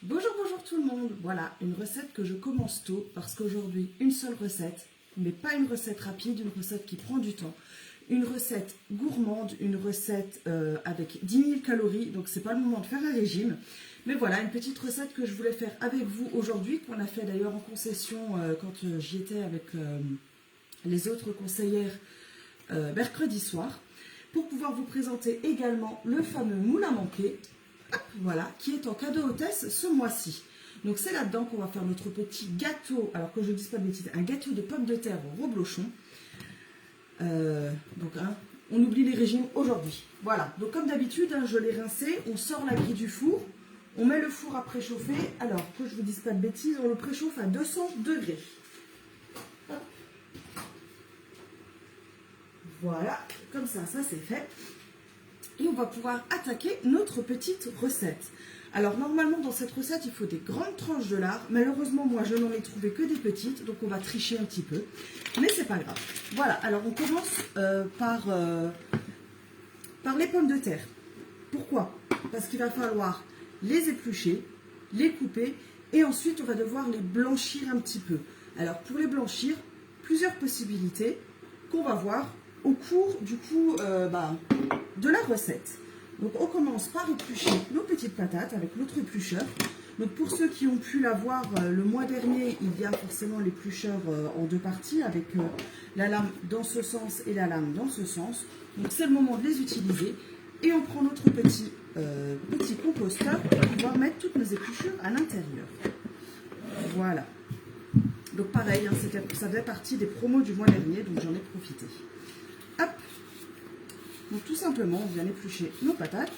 Bonjour, bonjour tout le monde. Voilà, une recette que je commence tôt parce qu'aujourd'hui, une seule recette, mais pas une recette rapide, une recette qui prend du temps. Une recette gourmande, une recette avec 10 000 calories, donc c'est pas le moment de faire un régime. Mais voilà, une petite recette que je voulais faire avec vous aujourd'hui, qu'on a fait d'ailleurs en concession quand j'y étais avec les autres conseillères mercredi soir, pour pouvoir vous présenter également le fameux moule à manquer. Voilà, qui est en cadeau hôtesse ce mois-ci. Donc c'est là-dedans qu'on va faire notre petit gâteau, alors que je ne dise pas de bêtises, un gâteau de pommes de terre au reblochon. On oublie les régimes aujourd'hui. Voilà, donc comme d'habitude, je l'ai rincé, on sort la grille du four, on met le four à préchauffer. Alors que je ne vous dise pas de bêtises, on le préchauffe à 200 degrés. Hop. Voilà, comme ça c'est fait. Et on va pouvoir attaquer notre petite recette. Alors normalement dans cette recette il faut des grandes tranches de lard. Malheureusement moi je n'en ai trouvé que des petites, donc on va tricher un petit peu. Mais c'est pas grave. Voilà, alors on commence par les pommes de terre. Pourquoi? Parce qu'il va falloir les éplucher, les couper et ensuite on va devoir les blanchir un petit peu. Alors pour les blanchir, plusieurs possibilités qu'on va voir au cours du coup de la recette. Donc on commence par éplucher nos petites patates avec notre éplucheur. Donc pour ceux qui ont pu la voir le mois dernier, il y a forcément l'éplucheur en deux parties avec la lame dans ce sens et la lame dans ce sens. Donc c'est le moment de les utiliser et on prend notre petit composteur pour pouvoir mettre toutes nos épluchures à l'intérieur. Voilà. Donc pareil, ça faisait partie des promos du mois dernier, donc j'en ai profité. Hop. Donc tout simplement, on vient éplucher nos patates.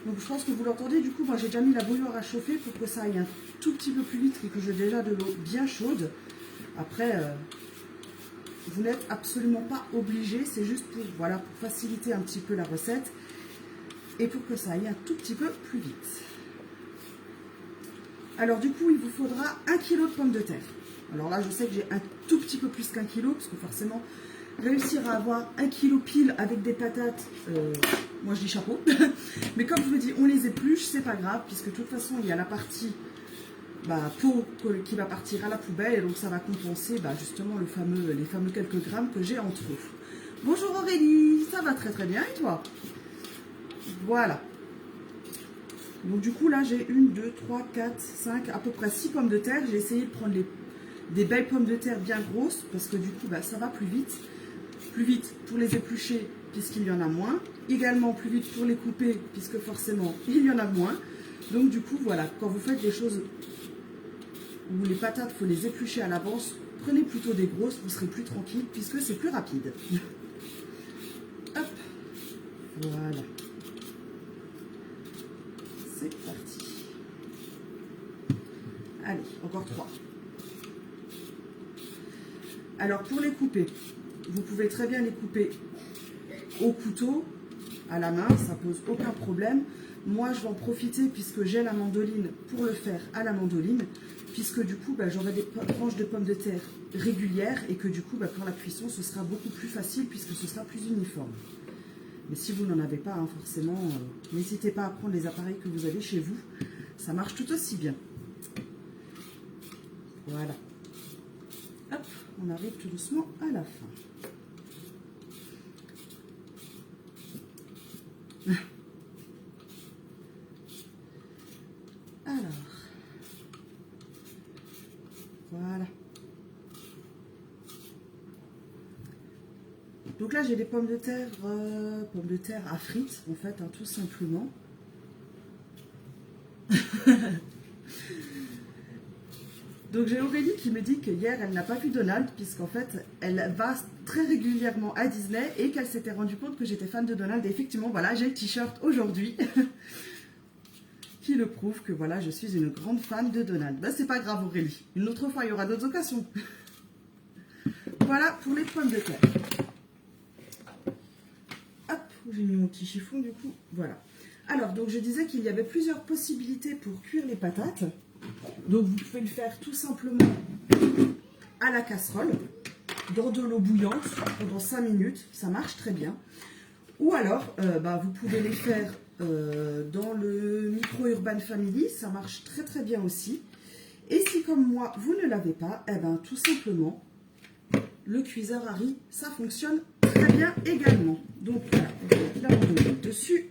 Donc je pense que vous l'entendez, du coup, moi j'ai déjà mis la bouilloire à chauffer pour que ça aille un tout petit peu plus vite et que j'ai déjà de l'eau bien chaude. Après, vous n'êtes absolument pas obligé, c'est juste pour, voilà, pour faciliter un petit peu la recette et pour que ça aille un tout petit peu plus vite. Alors du coup, il vous faudra 1 kg de pommes de terre. Alors là, je sais que j'ai un tout petit peu plus qu'1 kg, parce que forcément, réussir à avoir 1 kg pile avec des patates, moi je dis chapeau. Mais comme je vous dis, on les épluche, c'est pas grave, puisque de toute façon, il y a la partie peau qui va partir à la poubelle, et donc ça va compenser justement les fameux quelques grammes que j'ai en trop. Bonjour Aurélie, ça va très très bien, et toi? Voilà. Donc du coup, là, j'ai 1, 2, 3, 4, 5, à peu près 6 pommes de terre. J'ai essayé de prendre des belles pommes de terre bien grosses parce que du coup ça va plus vite. Plus vite pour les éplucher puisqu'il y en a moins. Également plus vite pour les couper puisque forcément il y en a moins. Donc du coup voilà, quand vous faites des choses où les patates, il faut les éplucher à l'avance, prenez plutôt des grosses, vous serez plus tranquille puisque c'est plus rapide. Hop, voilà. C'est parti. Allez, encore 3. Alors pour les couper, vous pouvez très bien les couper au couteau, à la main, ça pose aucun problème. Moi je vais en profiter puisque j'ai la mandoline pour le faire à la mandoline, puisque du coup j'aurai des tranches de pommes de terre régulières et que du coup pour la cuisson ce sera beaucoup plus facile puisque ce sera plus uniforme. Mais si vous n'en avez pas, forcément, n'hésitez pas à prendre les appareils que vous avez chez vous, ça marche tout aussi bien. Voilà. Hop, on arrive tout doucement à la fin. Alors, voilà. Donc là, j'ai des pommes de terre à frites, en fait, tout simplement. Donc j'ai Aurélie qui me dit que hier elle n'a pas vu Donald puisqu'en fait elle va très régulièrement à Disney et qu'elle s'était rendue compte que j'étais fan de Donald. Et effectivement voilà, j'ai le t-shirt aujourd'hui qui le prouve que voilà, je suis une grande fan de Donald. C'est pas grave Aurélie, une autre fois il y aura d'autres occasions. Voilà pour les pommes de terre. Hop, j'ai mis mon petit chiffon du coup, voilà. Alors donc je disais qu'il y avait plusieurs possibilités pour cuire les patates. Donc vous pouvez le faire tout simplement à la casserole, dans de l'eau bouillante pendant 5 minutes, ça marche très bien. Ou alors, vous pouvez les faire dans le Micro Urban Family, ça marche très très bien aussi. Et si comme moi, vous ne l'avez pas, tout simplement, le cuiseur à riz, ça fonctionne très bien également. Donc voilà, on va mettre la mandoline dessus.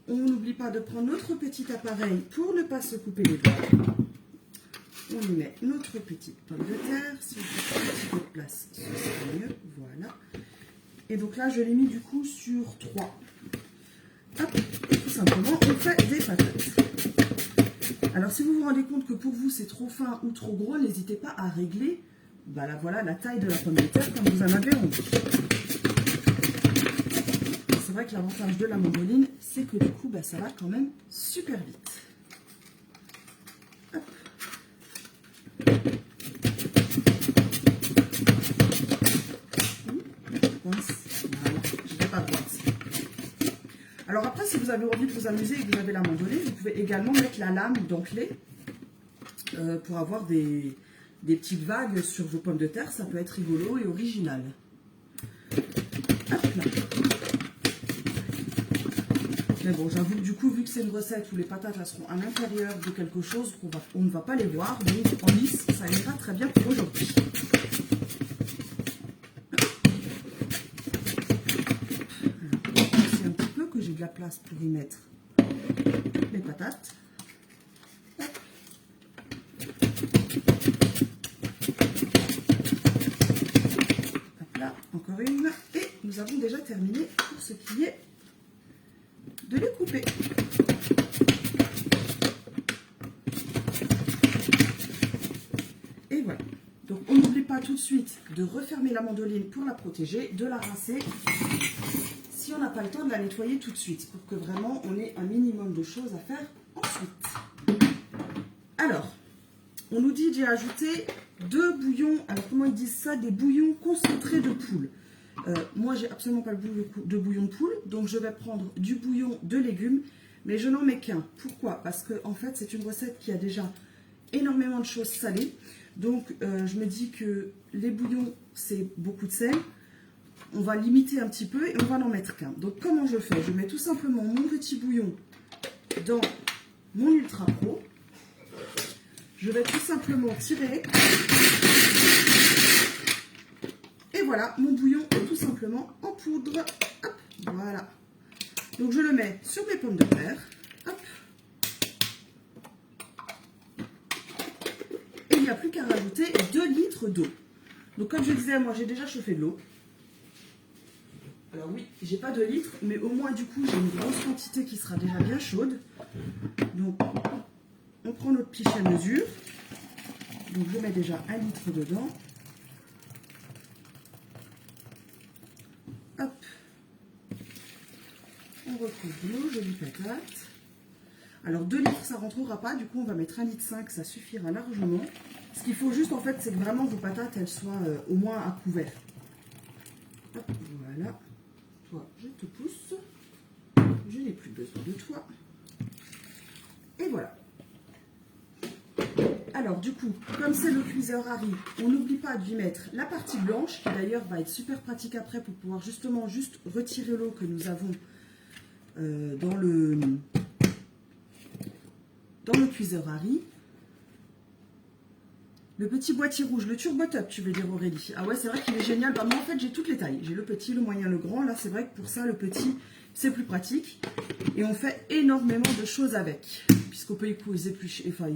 On n'oublie pas de prendre notre petit appareil pour ne pas se couper les doigts. On y met notre petite pomme de terre. Si on fait un petit peu de place, ce sera mieux. Voilà. Et donc là, je l'ai mis du coup sur 3. Hop, et tout simplement, on fait des patates. Alors, si vous vous rendez compte que pour vous, c'est trop fin ou trop gros, n'hésitez pas à régler voilà, la taille de la pomme de terre comme vous en avez envie. C'est vrai que l'avantage de la mandoline, c'est que du coup, ça va quand même super vite. Hop. Voilà, je n'ai pas de coince. Alors après, si vous avez envie de vous amuser et que vous avez la mandoline, vous pouvez également mettre la lame dentelée pour avoir des petites vagues sur vos pommes de terre. Ça peut être rigolo et original. Hop là. Mais bon, j'avoue que du coup, vu que c'est une recette où les patates elles seront à l'intérieur de quelque chose, on ne va pas les voir. Donc en lisse, ça ira très bien pour aujourd'hui. C'est un petit peu que j'ai de la place pour y mettre les patates. Hop là, encore une. Et nous avons déjà terminé pour ce qui est de les couper. Et voilà. Donc on n'oublie pas tout de suite de refermer la mandoline pour la protéger, de la rincer si on n'a pas le temps de la nettoyer tout de suite, pour que vraiment on ait un minimum de choses à faire ensuite. Alors, on nous dit d'y ajouter 2 bouillons, alors comment ils disent ça, des bouillons concentrés de poule. Moi, j'ai absolument pas le goût de bouillon de poule, donc je vais prendre du bouillon de légumes, mais je n'en mets qu'un. Pourquoi? Parce que en fait, c'est une recette qui a déjà énormément de choses salées. Donc, je me dis que les bouillons, c'est beaucoup de sel. On va limiter un petit peu et on va n'en mettre qu'un. Donc, comment je fais? Je mets tout simplement mon petit bouillon dans mon Ultra Pro. Je vais tout simplement tirer. Et voilà, mon bouillon est tout simplement en poudre. Hop, voilà. Donc je le mets sur mes pommes de terre. Hop. Et il n'y a plus qu'à rajouter 2 litres d'eau. Donc comme je disais, moi j'ai déjà chauffé de l'eau. Alors oui, j'ai pas 2 litres, mais au moins du coup j'ai une grosse quantité qui sera déjà bien chaude. Donc on prend notre pichet à mesure. Donc je mets déjà 1 litre dedans. Hop, on retrouve nos jolies patates. Alors 2 litres ça rentrera pas, du coup on va mettre 1,5 litre, ça suffira largement. Ce qu'il faut juste en fait, c'est que vraiment vos patates elles soient au moins à couvert. Hop, voilà. Toi, je te pousse. Je n'ai plus besoin de toi. Et voilà. Alors du coup, comme c'est le cuiseur à riz, on n'oublie pas de lui mettre la partie blanche, qui d'ailleurs va être super pratique après pour pouvoir justement juste retirer l'eau que nous avons dans le cuiseur à riz. Le petit boîtier rouge, le Turbo Top, tu veux dire Aurélie? Ah ouais, c'est vrai qu'il est génial. Bah, moi en fait j'ai toutes les tailles. J'ai le petit, le moyen, le grand. Là c'est vrai que pour ça le petit c'est plus pratique. Et on fait énormément de choses avec. Puisqu'on peut y éplucher, enfin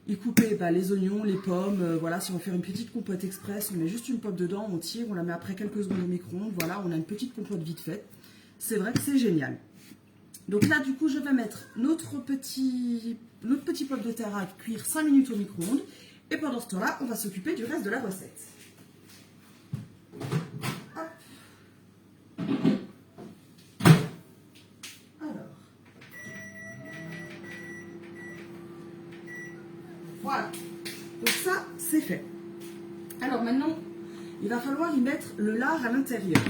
y couper les oignons, les pommes, voilà, si on veut faire une petite compote express, on met juste une pomme dedans, on tire, on la met après quelques secondes au micro-ondes, voilà, on a une petite compote vite faite. C'est vrai que c'est génial. Donc là, du coup, je vais mettre notre petit pomme de terre à cuire 5 minutes au micro-ondes, et pendant ce temps-là, on va s'occuper du reste de la recette. Hop. Alors. Voilà, donc ça c'est fait. Alors maintenant, il va falloir y mettre le lard à l'intérieur.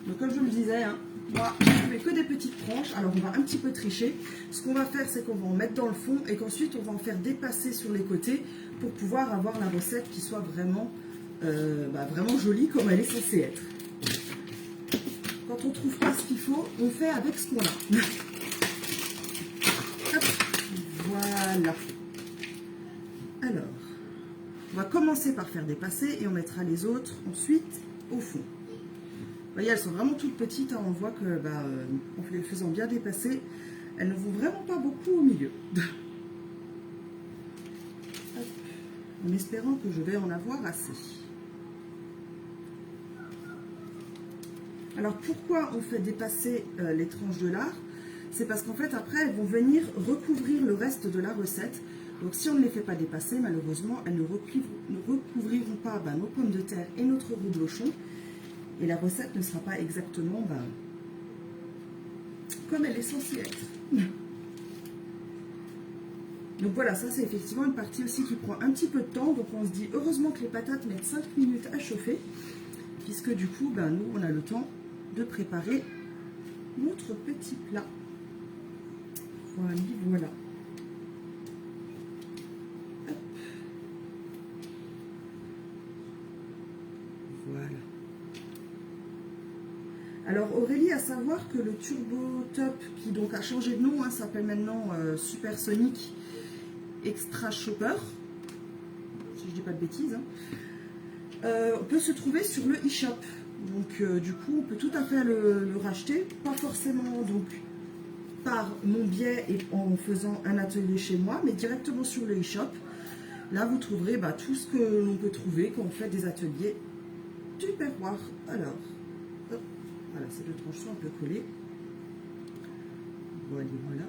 Donc comme je le disais, moi je ne fais que des petites tranches. Alors on va un petit peu tricher. Ce qu'on va faire, c'est qu'on va en mettre dans le fond et qu'ensuite on va en faire dépasser sur les côtés pour pouvoir avoir la recette qui soit vraiment, vraiment jolie comme elle est censée être. quand on ne trouve pas ce qu'il faut, on fait avec ce qu'on a. Hop, voilà. Alors, on va commencer par faire des passés et on mettra les autres ensuite au fond. Vous voyez, elles sont vraiment toutes petites, hein. On voit que, en les faisant bien dépasser, elles ne vont vraiment pas beaucoup au milieu. En espérant que je vais en avoir assez. Alors pourquoi on fait dépasser les tranches de lard? C'est parce qu'en fait après elles vont venir recouvrir le reste de la recette. Donc si on ne les fait pas dépasser, malheureusement elles ne recouvriront pas nos pommes de terre et notre reblochon. Et la recette ne sera pas exactement comme elle est censée être. Donc voilà, ça c'est effectivement une partie aussi qui prend un petit peu de temps. Donc on se dit heureusement que les patates mettent 5 minutes à chauffer. Puisque du coup, nous on a le temps de préparer notre petit plat. Voilà. Hop. Voilà. Alors Aurélie, à savoir que le Turbo Top, qui donc a changé de nom, s'appelle maintenant Supersonic Extra Chopper, si je dis pas de bêtises, peut se trouver sur le e-shop. Donc du coup, on peut tout à fait le racheter, pas forcément donc par mon biais et en faisant un atelier chez moi, mais directement sur le e-shop. Là, vous trouverez tout ce que l'on peut trouver quand on fait des ateliers du perroir. Alors, hop, voilà, ces deux tranches sont un peu collées. Voilà.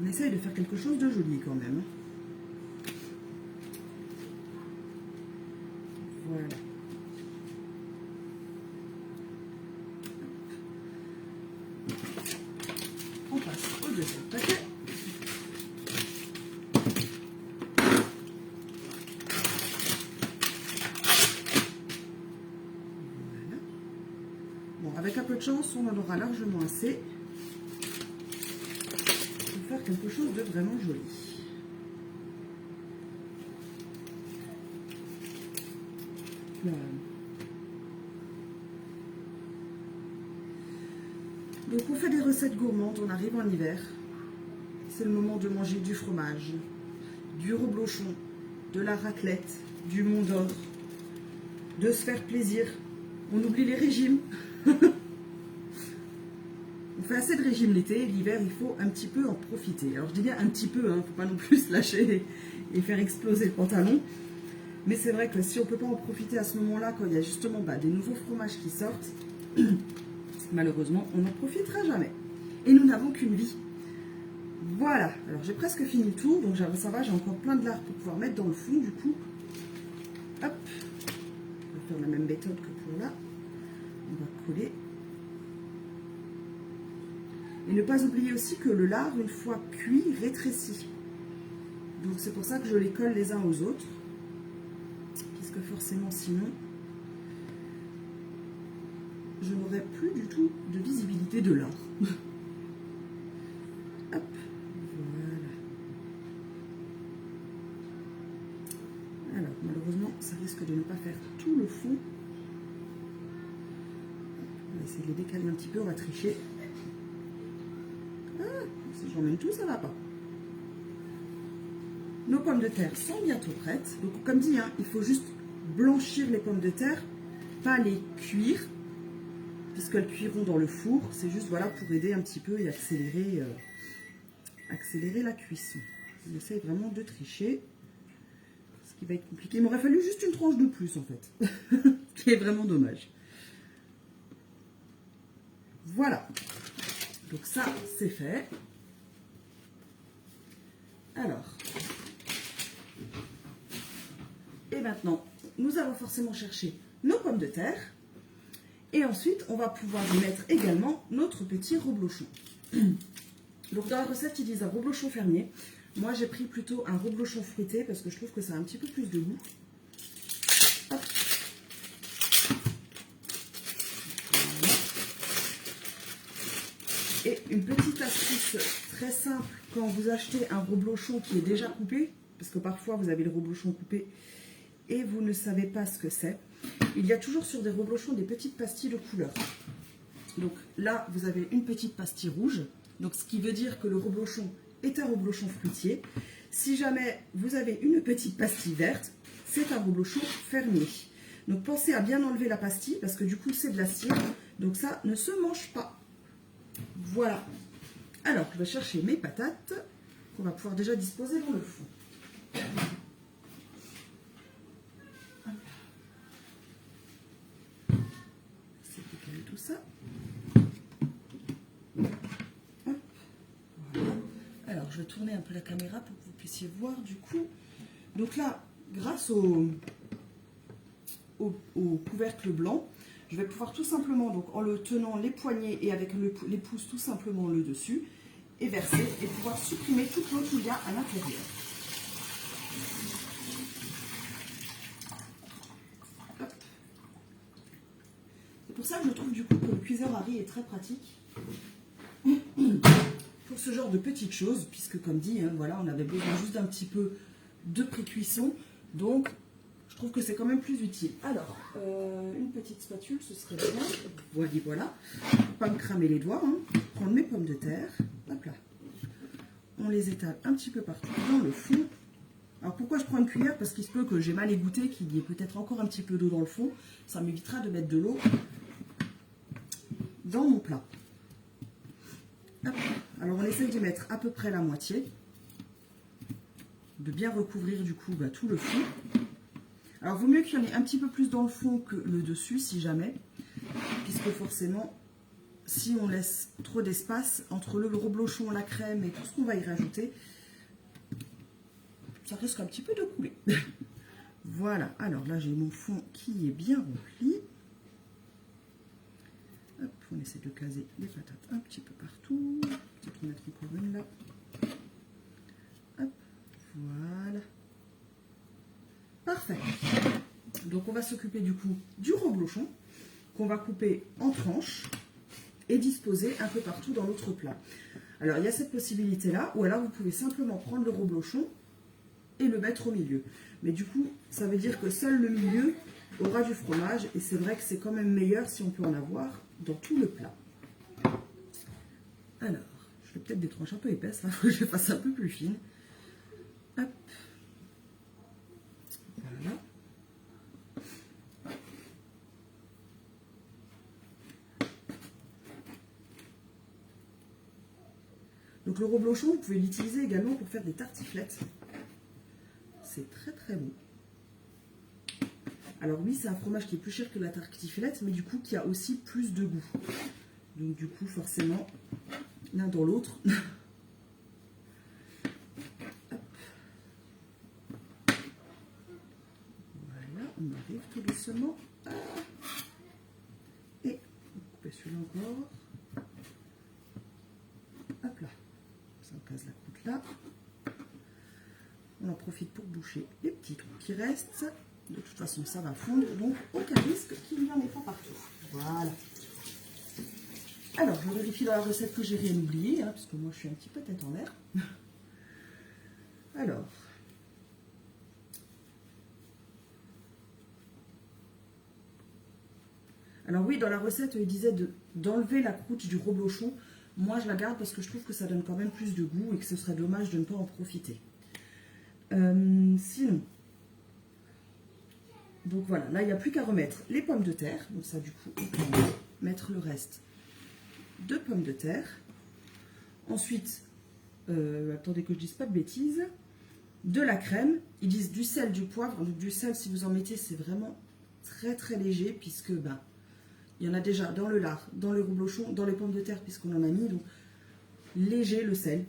On essaye de faire quelque chose de joli quand même. Voilà. On passe au deuxième paquet. Voilà. Bon, avec un peu de chance, on en aura largement assez pour faire quelque chose de vraiment joli. Donc on fait des recettes gourmandes, on arrive en hiver. C'est le moment de manger du fromage, du reblochon, de la raclette, du Mont d'Or, de se faire plaisir. On oublie les régimes. On fait assez de régimes l'été, l'hiver il faut un petit peu en profiter. Alors je dis bien un petit peu, il ne faut pas non plus se lâcher et faire exploser le pantalon. Mais c'est vrai que si on ne peut pas en profiter à ce moment-là, quand il y a justement des nouveaux fromages qui sortent, malheureusement, on n'en profitera jamais. Et nous n'avons qu'une vie. Voilà, alors j'ai presque fini le tour, donc ça va, j'ai encore plein de lard pour pouvoir mettre dans le fond, du coup. Hop, on va faire la même méthode que pour là. On va coller. Et ne pas oublier aussi que le lard, une fois cuit, rétrécit. Donc c'est pour ça que je les colle les uns aux autres. Puisque forcément, sinon, je n'aurai plus du tout de visibilité de lard. Hop, voilà. Alors, malheureusement, ça risque de ne pas faire tout le fond. On va essayer de les décaler un petit peu, on va tricher. Ah, si j'emmène tout, ça va pas. Nos pommes de terre sont bientôt prêtes. Donc, comme dit, il faut juste blanchir les pommes de terre, pas les cuire, puisqu'elles cuiront dans le four. C'est juste pour aider un petit peu et accélérer la cuisson. On essaye vraiment de tricher, ce qui va être compliqué. Il m'aurait fallu juste une tranche de plus en fait, ce qui est vraiment dommage. Voilà, donc ça c'est fait. Alors, et maintenant, nous allons forcément chercher nos pommes de terre. Et ensuite, on va pouvoir y mettre également notre petit reblochon. Donc dans la recette, ils disent un reblochon fermier. Moi, j'ai pris plutôt un reblochon fruité parce que je trouve que ça a un petit peu plus de goût. Hop. Et une petite astuce très simple quand vous achetez un reblochon qui est déjà coupé, parce que parfois vous avez le reblochon coupé et vous ne savez pas ce que c'est. il y a toujours sur des reblochons des petites pastilles de couleur. Donc là, vous avez une petite pastille rouge, donc ce qui veut dire que le reblochon est un reblochon fruitier. Si jamais vous avez une petite pastille verte, c'est un reblochon fermier. Donc pensez à bien enlever la pastille, parce que du coup c'est de la cire, donc ça ne se mange pas. Voilà. Alors, je vais chercher mes patates, qu'on va pouvoir déjà disposer dans le fond. C'est décaler tout ça. Hop. Voilà. Alors, je vais tourner un peu la caméra pour que vous puissiez voir du coup. Donc là, grâce au couvercle blanc, je vais pouvoir tout simplement, donc en le tenant les poignets et avec les pouces tout simplement le dessus, et verser et pouvoir supprimer toute l'eau qu'il y a à l'intérieur. C'est pour ça que je trouve du coup que le cuiseur à riz est très pratique pour ce genre de petites choses, puisque comme dit, hein, voilà, on avait besoin juste d'un petit peu de pré-cuisson, donc je trouve que c'est quand même plus utile. Alors, une petite spatule, ce serait bien. Voilà. Pas me cramer les doigts. Hein. Prendre mes pommes de terre. Hop là. On les étale un petit peu partout dans le fond. Alors pourquoi je prends une cuillère? Parce qu'il se peut que j'ai mal égoutté, qu'il y ait peut-être encore un petit peu d'eau dans le fond. Ça m'évitera de mettre de l'eau dans mon plat. Hop. Alors on essaye de mettre à peu près la moitié. De bien recouvrir du coup tout le fond. Alors, vaut mieux qu'il y en ait un petit peu plus dans le fond que le dessus, si jamais, puisque forcément, si on laisse trop d'espace entre le reblochon, la crème et tout ce qu'on va y rajouter, ça risque un petit peu de couler. Voilà, alors là, j'ai mon fond qui est bien rempli. Hop, on essaie de caser les patates un petit peu partout. Peut-être en mettre encore une là. Hop, voilà. Parfait. Donc on va s'occuper du coup du reblochon qu'on va couper en tranches et disposer un peu partout dans notre plat. Alors il y a cette possibilité là, ou alors vous pouvez simplement prendre le reblochon et le mettre au milieu. Mais du coup ça veut dire que seul le milieu aura du fromage et c'est vrai que c'est quand même meilleur si on peut en avoir dans tout le plat. Alors, je fais peut-être des tranches un peu épaisses, il faut que je les fasse un peu plus fines. Hop. Voilà. Donc le reblochon, vous pouvez l'utiliser également pour faire des tartiflettes. C'est très très bon. Alors oui, c'est un fromage qui est plus cher que la tartiflette, mais du coup qui a aussi plus de goût. Donc du coup, forcément, l'un dans l'autre. Voilà, on arrive tout doucement. Et on va couper celui-là encore. Hop là. Ça on casse la croûte là. On en profite pour boucher les petits trous qui restent. De toute façon, ça va fondre, donc aucun risque qu'il n'y en ait pas partout. Voilà. Alors, je vérifie dans la recette que j'ai rien oublié, hein, parce que moi, je suis un petit peu tête en l'air. Alors oui, dans la recette, il disait d'enlever la croûte du reblochon. Moi, je la garde parce que je trouve que ça donne quand même plus de goût et que ce serait dommage de ne pas en profiter. Sinon, donc voilà, là, il n'y a plus qu'à remettre les pommes de terre. Donc ça, du coup, on va mettre le reste de pommes de terre. Ensuite, attendez que je ne dise pas de bêtises, de la crème. Ils disent du sel, du poivre. Donc du sel, si vous en mettez, c'est vraiment très très léger puisque il y en a déjà dans le lard, dans le reblochon, dans les pommes de terre puisqu'on en a mis. Donc léger le sel.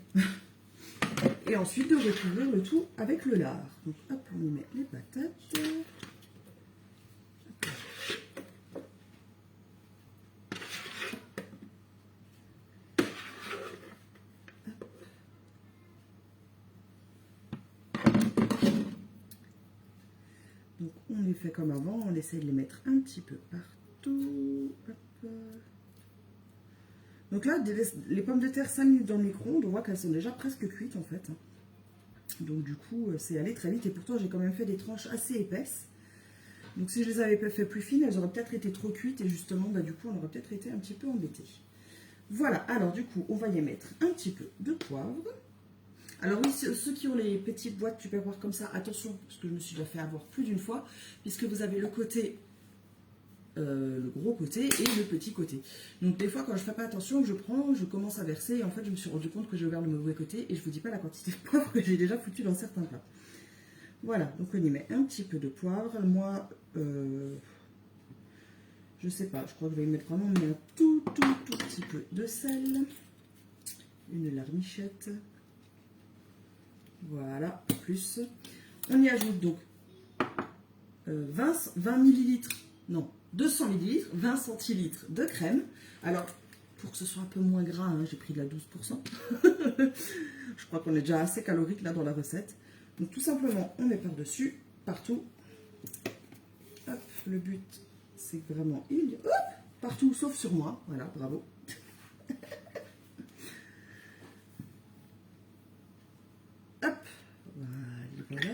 Et ensuite de recouvrir le tout avec le lard. Donc hop, on y met les patates. Donc on les fait comme avant, on essaie de les mettre un petit peu partout. Hop. Donc là, les pommes de terre 5 minutes dans le micro-ondes, on voit qu'elles sont déjà presque cuites en fait. Donc du coup, c'est allé très vite et pourtant j'ai quand même fait des tranches assez épaisses. Donc si je les avais pas fait plus fines, elles auraient peut-être été trop cuites et justement, bah, du coup, on aurait peut-être été un petit peu embêtés. Voilà, alors du coup, on va y mettre un petit peu de poivre. Alors oui, ceux qui ont les petites boîtes Tupperware comme ça, attention, parce que je me suis déjà fait avoir plus d'une fois, puisque vous avez le côté, le gros côté et le petit côté. Donc des fois, quand je ne fais pas attention, je commence à verser, et en fait, je me suis rendu compte que j'ai ouvert le mauvais côté, et je ne vous dis pas la quantité de poivre que j'ai déjà foutu dans certains plats. Voilà, donc on y met un petit peu de poivre. Moi, je sais pas, je crois que je vais y mettre vraiment un tout petit peu de sel. Une larmichette. Voilà, plus. On y ajoute donc 20 millilitres, non, 200 millilitres, 20 centilitres de crème. Alors, pour que ce soit un peu moins gras, hein, j'ai pris de la 12%. Je crois qu'on est déjà assez calorique là dans la recette. Donc tout simplement, on met par-dessus, partout. Hop, le but, c'est vraiment hop, partout, sauf sur moi. Voilà, bravo. Hop, voilà.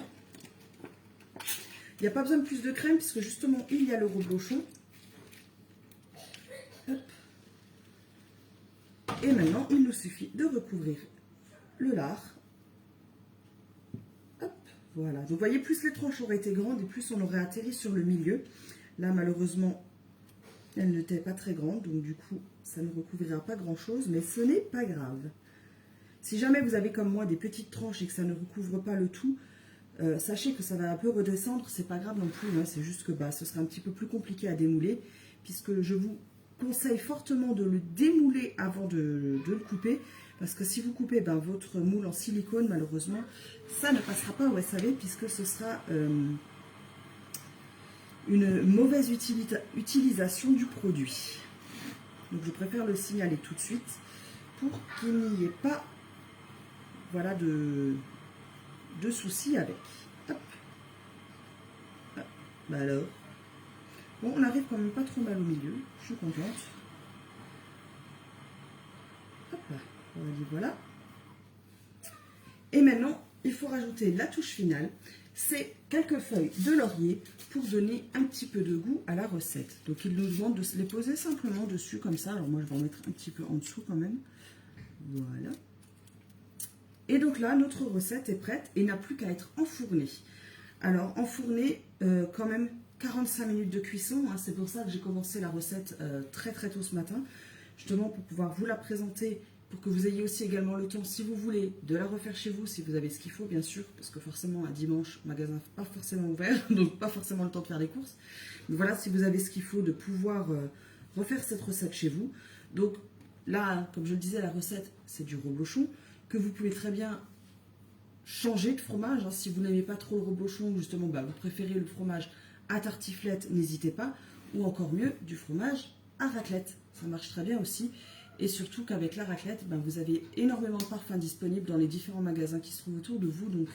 Il n'y a pas besoin de plus de crème puisque justement, il y a le reblochon. Hop. Et maintenant, il nous suffit de recouvrir le lard. Hop, voilà. Donc, vous voyez, plus les tranches auraient été grandes et plus on aurait atterri sur le milieu. Là, malheureusement, elle n'était pas très grande. Donc, du coup, ça ne recouvrira pas grand-chose. Mais ce n'est pas grave. Si jamais vous avez comme moi des petites tranches et que ça ne recouvre pas le tout, sachez que ça va un peu redescendre. C'est pas grave non plus. Hein, c'est juste que ce sera un petit peu plus compliqué à démouler. Puisque je vous conseille fortement de le démouler avant de le couper. Parce que si vous coupez votre moule en silicone, malheureusement, ça ne passera pas au SAV puisque ce sera une mauvaise utilisation du produit. Donc je préfère le signaler tout de suite pour qu'il n'y ait pas voilà, de soucis avec. Hop. Hop. Alors, bon, on arrive quand même pas trop mal au milieu, je suis contente. Hop là. Voilà. Et maintenant, il faut rajouter la touche finale. C'est quelques feuilles de laurier pour donner un petit peu de goût à la recette. Donc, il nous demande de se les poser simplement dessus comme ça. Alors, moi, je vais en mettre un petit peu en dessous quand même. Voilà. Et donc là, notre recette est prête et n'a plus qu'à être enfournée. Alors, enfournée, quand même 45 minutes de cuisson. Hein, c'est pour ça que j'ai commencé la recette très tôt ce matin. Justement, pour pouvoir vous la présenter, pour que vous ayez aussi également le temps, si vous voulez, de la refaire chez vous, si vous avez ce qu'il faut, bien sûr, parce que forcément, un dimanche, magasin pas forcément ouvert, donc pas forcément le temps de faire les courses. Mais voilà, si vous avez ce qu'il faut, de pouvoir refaire cette recette chez vous. Donc là, comme je le disais, la recette, c'est du reblochon, que vous pouvez très bien changer de fromage. Hein, si vous n'aimez pas trop le reblochon, justement, vous préférez le fromage à tartiflette, n'hésitez pas. Ou encore mieux, du fromage à raclette. Ça marche très bien aussi. Et surtout qu'avec la raclette, vous avez énormément de parfums disponibles dans les différents magasins qui se trouvent autour de vous. Donc,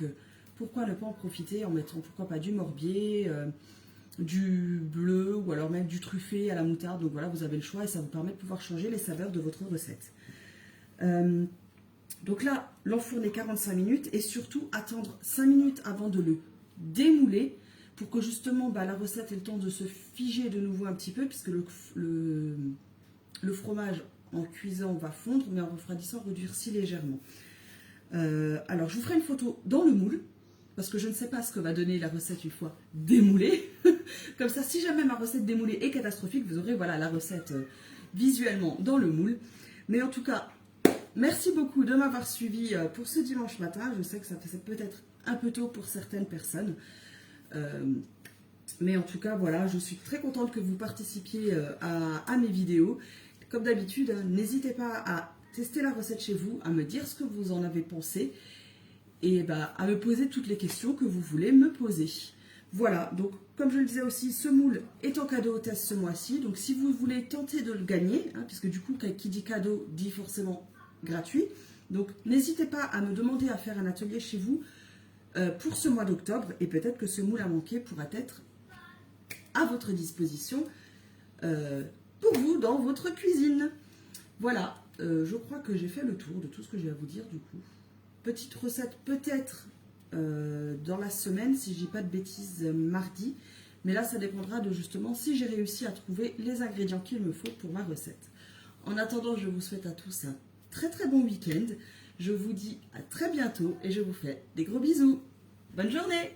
pourquoi ne pas en profiter en mettant, pourquoi pas, du morbier, du bleu ou alors même du truffé à la moutarde. Donc voilà, vous avez le choix et ça vous permet de pouvoir changer les saveurs de votre recette. Donc là, l'enfourner 45 minutes et surtout attendre 5 minutes avant de le démouler pour que justement la recette ait le temps de se figer de nouveau un petit peu puisque le fromage en cuisant va fondre mais en refroidissant réduire si légèrement. Alors je vous ferai une photo dans le moule parce que je ne sais pas ce que va donner la recette une fois démoulée. Comme ça, si jamais ma recette démoulée est catastrophique, vous aurez voilà, la recette visuellement dans le moule. Mais en tout cas, merci beaucoup de m'avoir suivi pour ce dimanche matin. Je sais que ça fait peut-être un peu tôt pour certaines personnes. Mais en tout cas, voilà, je suis très contente que vous participiez à mes vidéos. Comme d'habitude, n'hésitez pas à tester la recette chez vous, à me dire ce que vous en avez pensé et à me poser toutes les questions que vous voulez me poser. Voilà, donc comme je le disais aussi, ce moule est en cadeau au test ce mois-ci. Donc si vous voulez tenter de le gagner, puisque du coup, qui dit cadeau dit forcément gratuit. Donc n'hésitez pas à me demander à faire un atelier chez vous pour ce mois d'octobre. Et peut-être que ce moule à manquer pourra être à votre disposition pour vous dans votre cuisine. Voilà, je crois que j'ai fait le tour de tout ce que j'ai à vous dire du coup. Petite recette peut-être dans la semaine, si je dis pas de bêtises, mardi. Mais là, ça dépendra de justement si j'ai réussi à trouver les ingrédients qu'il me faut pour ma recette. En attendant, je vous souhaite à tous un très très bon week-end. Je vous dis à très bientôt et je vous fais des gros bisous. Bonne journée!